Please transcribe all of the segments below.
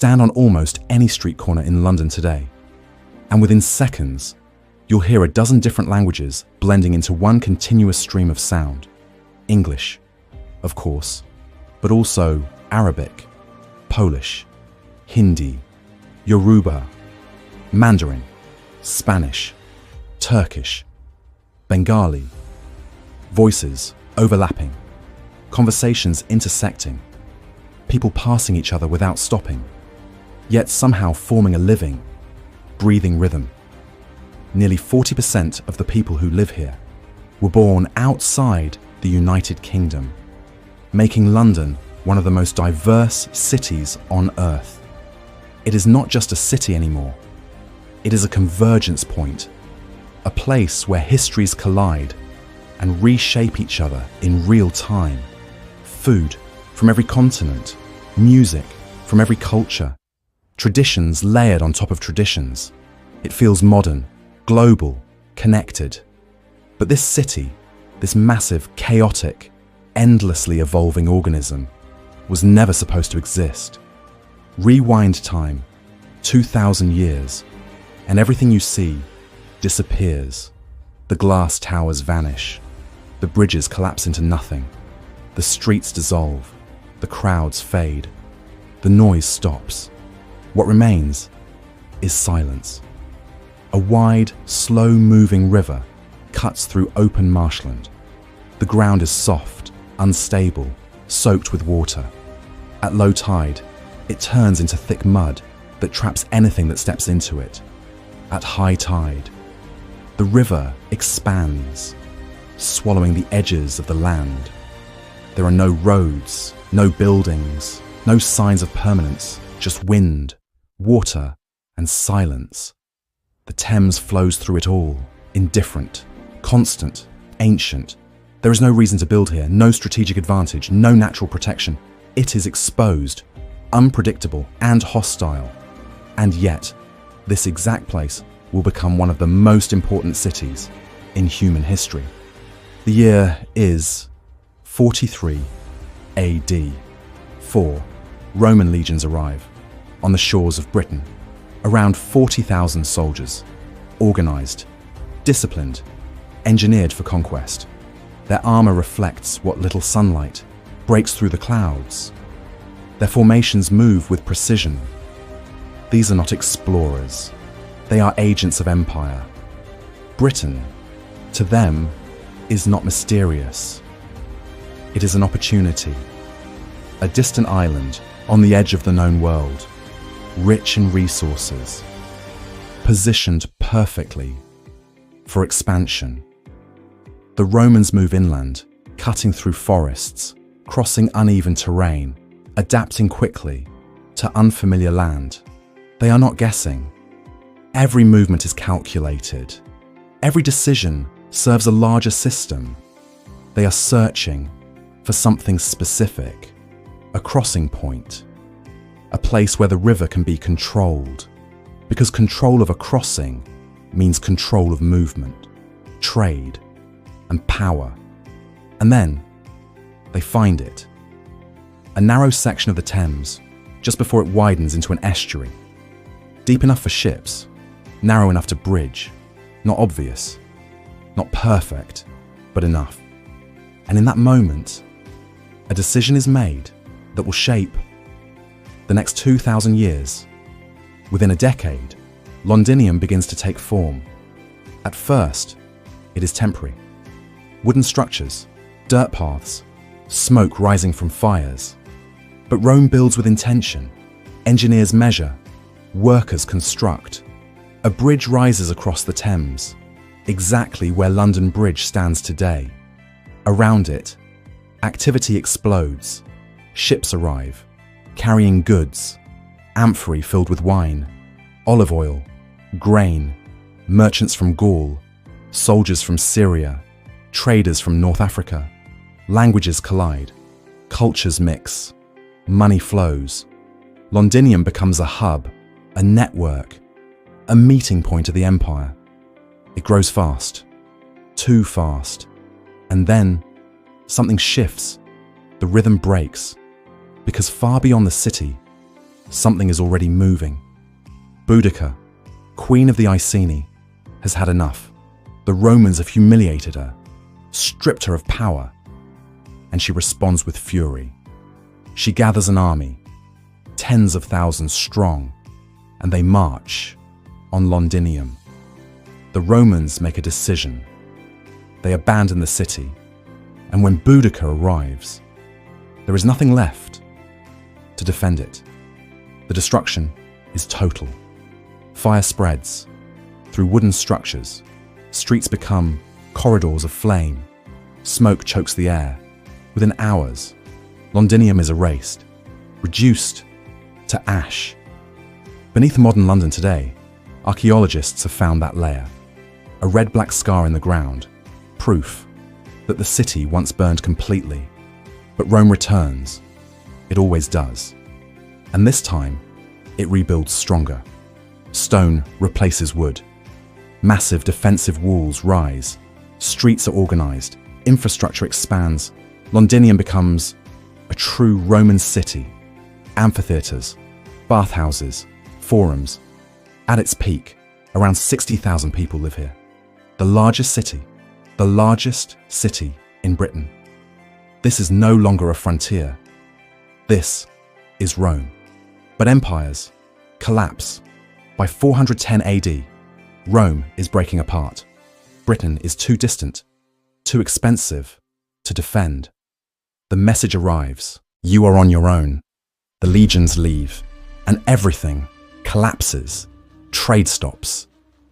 Stand on almost any street corner in London today, and within seconds, you'll hear a dozen different languages blending into one continuous stream of sound. English, of course, but also Arabic, Polish, Hindi, Yoruba, Mandarin, Spanish, Turkish, Bengali. Voices overlapping, conversations intersecting, people passing each other without stopping, yet somehow forming a living, breathing rhythm. Nearly 40% of the people who live here were born outside the United Kingdom, making London one of the most diverse cities on earth. It is not just a city anymore. It is a convergence point, a place where histories collide and reshape each other in real time. Food from every continent, music from every culture, traditions layered on top of traditions. It feels modern, global, connected. But this city, this massive, chaotic, endlessly evolving organism, was never supposed to exist. Rewind time, 2,000 years, and everything you see disappears. The glass towers vanish. The bridges collapse into nothing. The streets dissolve. The crowds fade. The noise stops. What remains is silence. A wide, slow-moving river cuts through open marshland. The ground is soft, unstable, soaked with water. At low tide, it turns into thick mud that traps anything that steps into it. At high tide, the river expands, swallowing the edges of the land. There are no roads, no buildings, no signs of permanence, just wind, water, and silence. The Thames flows through it all, indifferent, constant, ancient. There is no reason to build here, no strategic advantage, no natural protection. It is exposed, unpredictable, and hostile. And yet, this exact place will become one of the most important cities in human history. The year is 43 AD. 4 Roman legions arrive on the shores of Britain. Around 40,000 soldiers, organized, disciplined, engineered for conquest. Their armor reflects what little sunlight breaks through the clouds. Their formations move with precision. These are not explorers. They are agents of empire. Britain, to them, is not mysterious. It is an opportunity. A distant island on the edge of the known world, rich in resources, positioned perfectly for expansion. The Romans move inland, cutting through forests, crossing uneven terrain, adapting quickly to unfamiliar land. They are not guessing. Every movement is calculated. Every decision serves a larger system. They are searching for something specific, a crossing point, a place where the river can be controlled, because control of a crossing means control of movement, trade, and power. And then they find it. A narrow section of the Thames, just before it widens into an estuary. Deep enough for ships, narrow enough to bridge, not obvious, not perfect, but enough. And in that moment, a decision is made that will shape the next 2,000 years. Within a decade, Londinium begins to take form. At first, it is temporary. Wooden structures, dirt paths, smoke rising from fires. But Rome builds with intention. Engineers measure, workers construct. A bridge rises across the Thames, exactly where London Bridge stands today. Around it, activity explodes. Ships arrive, carrying goods, amphorae filled with wine, olive oil, grain, merchants from Gaul, soldiers from Syria, traders from North Africa. Languages collide, cultures mix, money flows. Londinium becomes a hub, a network, a meeting point of the empire. It grows fast, too fast, and then something shifts. The rhythm breaks, because far beyond the city, something is already moving. Boudica, queen of the Iceni, has had enough. The Romans have humiliated her, stripped her of power, and she responds with fury. She gathers an army, tens of thousands strong, and they march on Londinium. The Romans make a decision. They abandon the city, and when Boudica arrives, there is nothing left to defend it. The destruction is total. Fire spreads through wooden structures. Streets become corridors of flame. Smoke chokes the air. Within hours, Londinium is erased, reduced to ash. Beneath modern London today, archaeologists have found that layer, a red-black scar in the ground, proof that the city once burned completely. But Rome returns. It always does. And this time, it rebuilds stronger. Stone replaces wood. Massive defensive walls rise. Streets are organized. Infrastructure expands. Londinium becomes a true Roman city. Amphitheaters, bathhouses, forums. At its peak, around 60,000 people live here. The largest city in Britain. This is no longer a frontier. This is Rome. But empires collapse. By 410 AD, Rome is breaking apart. Britain is too distant, too expensive to defend. The message arrives. You are on your own. The legions leave, and everything collapses. Trade stops.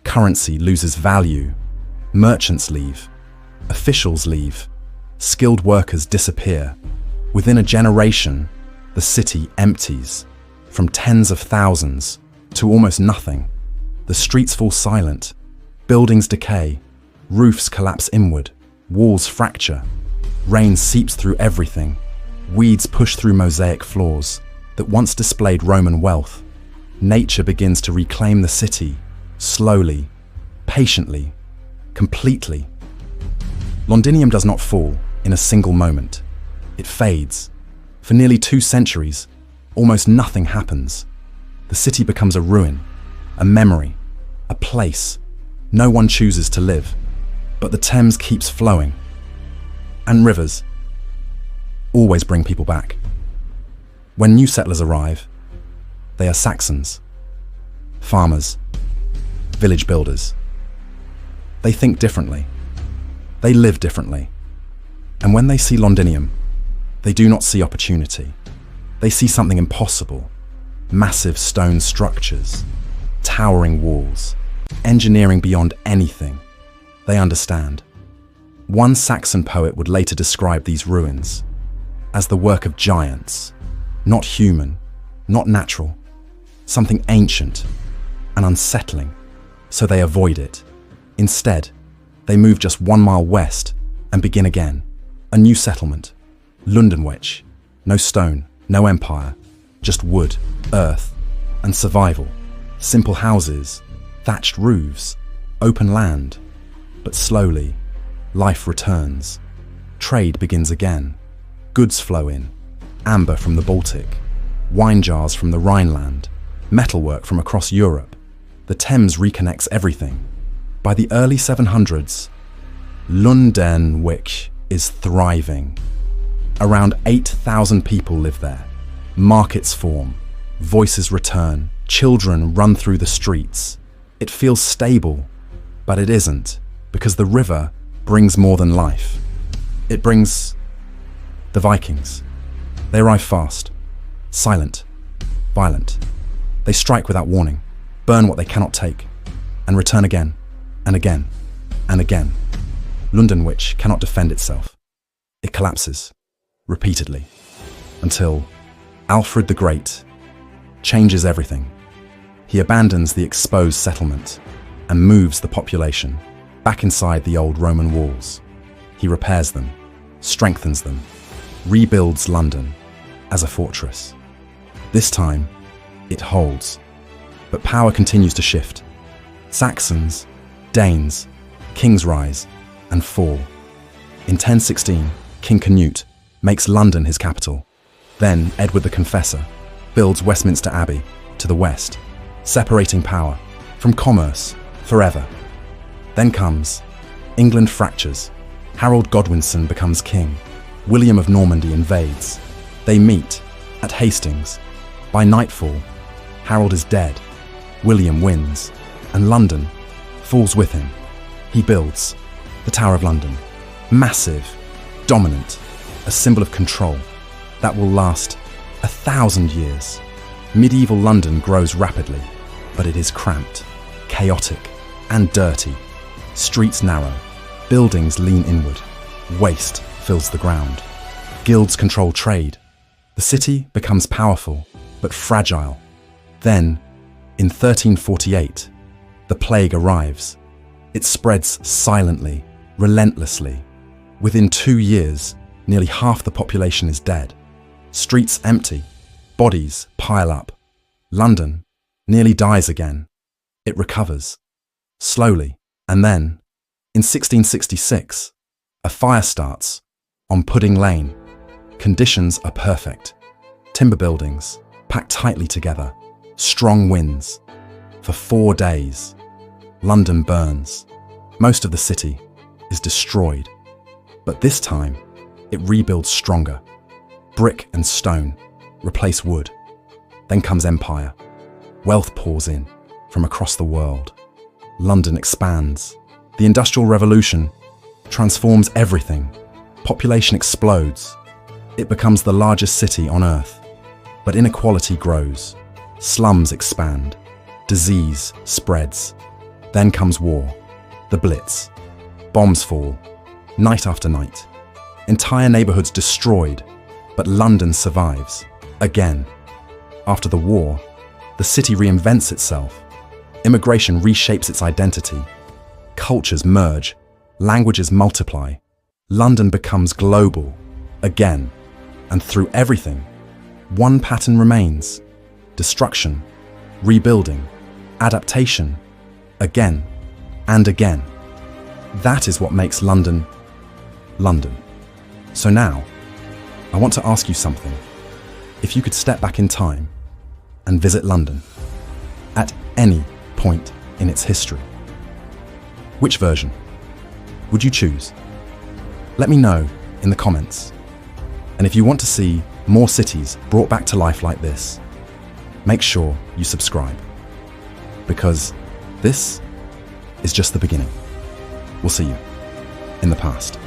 Currency loses value. Merchants leave. Officials leave. Skilled workers disappear. Within a generation, the city empties, from tens of thousands to almost nothing. The streets fall silent. Buildings decay. Roofs collapse inward. Walls fracture. Rain seeps through everything. Weeds push through mosaic floors that once displayed Roman wealth. Nature begins to reclaim the city, slowly, patiently, completely. Londinium does not fall in a single moment. It fades. For nearly 2 centuries, almost nothing happens. The city becomes a ruin, a memory, a place no one chooses to live. But the Thames keeps flowing. And rivers always bring people back. When new settlers arrive, they are Saxons, farmers, village builders. They think differently. They live differently. And when they see Londinium, they do not see opportunity. They see something impossible. Massive stone structures, towering walls, engineering beyond anything. They understand. One Saxon poet would later describe these ruins as the work of giants, not human, not natural, something ancient and unsettling, so they avoid it. Instead, they move just 1 mile west and begin again. A new settlement, Londonwich. No stone, no empire, just wood, earth, and survival. Simple houses, thatched roofs, open land. But slowly, life returns. Trade begins again. Goods flow in. Amber from the Baltic, wine jars from the Rhineland, metalwork from across Europe. The Thames reconnects everything. By the early 700s, Londonwich is thriving. Around 8,000 people live there. Markets form. Voices return. Children run through the streets. It feels stable, but it isn't, because the river brings more than life. It brings the Vikings. They arrive fast, silent, violent. They strike without warning, burn what they cannot take, and return again, and again, and again. Londonwich cannot defend itself. It collapses, repeatedly, until Alfred the Great changes everything. He abandons the exposed settlement and moves the population back inside the old Roman walls. He repairs them, strengthens them, rebuilds London as a fortress. This time, it holds, but power continues to shift. Saxons, Danes, kings rise and fall. In 1016, King Canute makes London his capital. Then Edward the Confessor builds Westminster Abbey to the west, separating power from commerce forever. Then comes England fractures. Harold Godwinson becomes king. William of Normandy invades. They meet at Hastings. By nightfall, Harold is dead. William wins, and London falls with him. He builds the Tower of London. Massive, dominant, a symbol of control that will last 1,000 years. Medieval London grows rapidly, but it is cramped, chaotic, and dirty. Streets narrow, buildings lean inward, waste fills the ground. Guilds control trade. The city becomes powerful, but fragile. Then, in 1348, the plague arrives. It spreads silently, relentlessly. Within 2 years, nearly half the population is dead. Streets empty, bodies pile up. London nearly dies again. It recovers, slowly, and then, in 1666, a fire starts on Pudding Lane. Conditions are perfect. Timber buildings, packed tightly together, strong winds. For 4 days, London burns. Most of the city is destroyed. But this time, it rebuilds stronger. Brick and stone replace wood. Then comes empire. Wealth pours in from across the world. London expands. The Industrial Revolution transforms everything. Population explodes. It becomes the largest city on Earth. But inequality grows. Slums expand. Disease spreads. Then comes war. The Blitz. Bombs fall. Night after night. Entire neighborhoods destroyed. But London survives. Again. After the war, the city reinvents itself. Immigration reshapes its identity. Cultures merge. Languages multiply. London becomes global. Again. And through everything, one pattern remains. Destruction, rebuilding, adaptation, again and again. That is what makes London, London. So now, I want to ask you something. If you could step back in time and visit London at any point in its history, which version would you choose? Let me know in the comments. And if you want to see more cities brought back to life like this, make sure you subscribe, because this is just the beginning. We'll see you in the past.